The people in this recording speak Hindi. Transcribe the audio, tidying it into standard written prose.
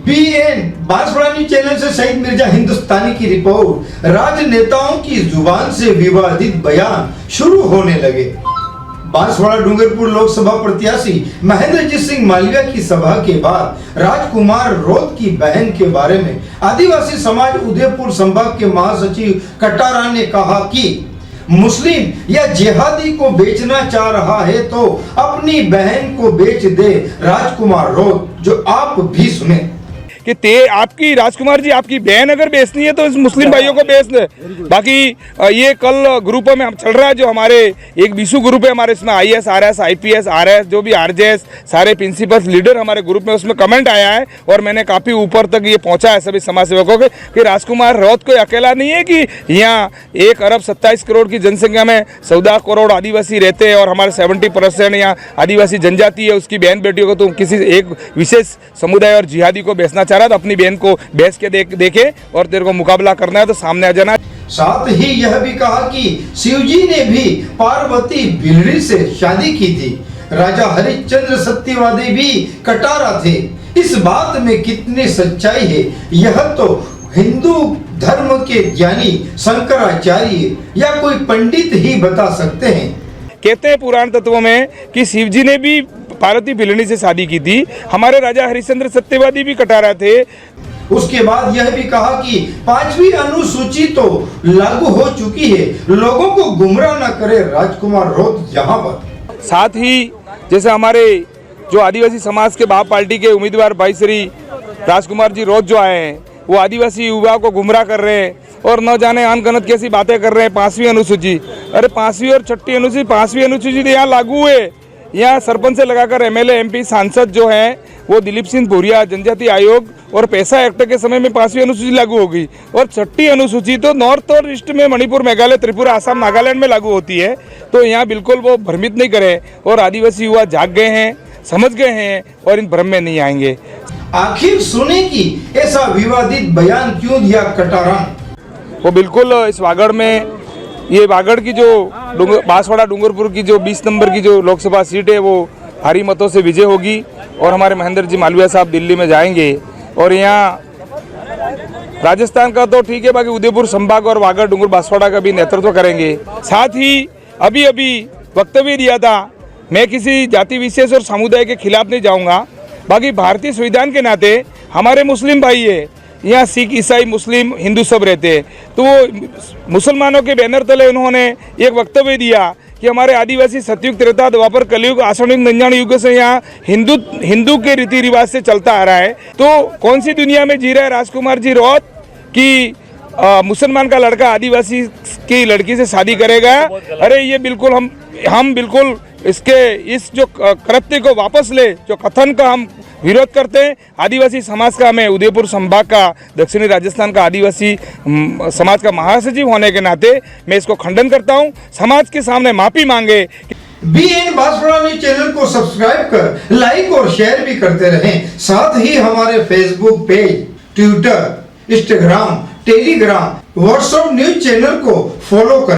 BN बांसवाड़ा न्यूज चैनल से शहीद मिर्जा हिंदुस्तानी की रिपोर्ट। राजनेताओं की जुबान से विवादित बयान शुरू होने लगे। बांसवाड़ा डूंगरपुर लोकसभा प्रत्याशी महेंद्रजीत सिंह मालविया की सभा के बाद राजकुमार रोत की बहन के बारे में आदिवासी समाज उदयपुर संभाग के महासचिव कटारा ने कहा कि मुस्लिम या जिहादी को बेचना चाह रहा है तो अपनी बहन को बेच दे। राजकुमार रोत, जो आप भी सुने कि आपकी राजकुमार जी आपकी बहन अगर बेचनी है तो इस मुस्लिम भाइयों को बेच दे। बाकी ये कल ग्रुपों में हम चल रहा है, जो हमारे एक बीसू ग्रुप है हमारे, इसमें IAS RS IPS RS जो भी RJS सारे प्रिंसिपल्स लीडर हमारे ग्रुप में, उसमें कमेंट आया है और मैंने काफ़ी ऊपर तक ये पहुंचा है सभी समाज सेवकों के कि राजकुमार रोत कोई अकेला नहीं है कि यहाँ 1 अरब 27 करोड़ की जनसंख्या में 14 करोड़ आदिवासी रहते हैं और हमारे 70% यहाँ आदिवासी जनजाति है। उसकी बहन बेटियों को तो किसी एक विशेष समुदाय और जिहादी को बेचना चाह रहा था, अपनी बहन को बेच के देखे और तेरे को मुकाबला करना है तो सामने आ जाना। साथ ही यह भी कहा कि शिवजी ने भी पार्वती बिलरी से शादी की थी। राजा हरिश्चंद्र सत्यवादी भी कटारा थे। इस बात में कितनी सच्चाई है यह तो हिंदू धर्म के ज्ञानी शंकराचार्य या कोई पंडित ही बता सकते हैं। कहते हैं पुराण तत्वों में कि शिवजी ने भी पार्वती बिलनी से शादी की थी। हमारे राजा हरिश्चंद्र सत्यवादी भी कटारा थे। उसके बाद यह भी कहा कि 5वीं अनुसूची तो लागू हो चुकी है, लोगों को गुमराह न करे राजकुमार रोत यहाँ पर। साथ ही जैसे हमारे जो आदिवासी समाज के बाप पार्टी के उम्मीदवार भाई श्री राजकुमार जी रोत जो आए हैं, वो आदिवासी युवाओं को गुमराह कर रहे हैं और न जाने अनगनत कैसी बातें कर रहे हैं। 5वीं अनुसूची, अरे 5वीं और 6ठी अनुसूची, 5वीं अनुसूची तो यहाँ लागू है। यहाँ सरपंच से लगाकर MLA MP सांसद जो हैं वो दिलीप सिंह भूरिया, जनजाति आयोग और पैसा एक्ट के समय में 5वीं अनुसूची लागू हो गई और 6ठी अनुसूची तो नॉर्थ और ईस्ट में मणिपुर, मेघालय, त्रिपुरा, आसाम, नागालैंड में लागू होती है। तो यहाँ बिल्कुल वो भ्रमित नहीं करें और आदिवासी युवा जाग गए हैं, समझ गए हैं और इन भ्रम में नहीं आएंगे। आखिर सुने कि ऐसा विवादित बयान क्यों दिया कटारा? वो बिल्कुल इस वागड़ में, ये वागड़ की जो बांसवाड़ा डूंगरपुर की जो 20 नंबर की जो लोकसभा सीट है वो भारी मतों से विजय होगी और हमारे महेंद्र जी मालविया साहब दिल्ली में जाएंगे और यहाँ राजस्थान का तो ठीक है, बाकी उदयपुर संभाग और वागड़ डूंगर बांसवाड़ा का भी नेतृत्व करेंगे। साथ ही अभी वक्तव्य दिया था, मैं किसी जाति विशेष और समुदाय के खिलाफ नहीं जाऊँगा। बाकी भारतीय संविधान के नाते हमारे मुस्लिम भाई है, यहाँ सिख, ईसाई, मुस्लिम, हिंदू सब रहते हैं। तो वो मुसलमानों के बैनर तले उन्होंने एक वक्तव्य दिया कि हमारे आदिवासी सतयुग, त्रेता, द्वापर, कलयुग, आषाढ़ युग, नंजाण युग से यहाँ हिंदू के रीति रिवाज से चलता आ रहा है। तो कौन सी दुनिया में जी रहा है राजकुमार जी रोत कि मुसलमान का लड़का आदिवासी की लड़की से शादी करेगा? अरे ये बिल्कुल हम बिल्कुल इस जो कृत्य को वापस ले, जो कथन का हम विरोध करते हैं। आदिवासी समाज का, मैं उदयपुर संभाग का, दक्षिणी राजस्थान का आदिवासी समाज का महासचिव होने के नाते मैं इसको खंडन करता हूं। समाज के सामने माफी मांगे। BN बांसवाड़ा न्यूज चैनल को सब्सक्राइब कर लाइक और शेयर भी करते रहें। साथ ही हमारे Facebook page, Twitter, Instagram, Telegram, WhatsApp news channel को फॉलो करें।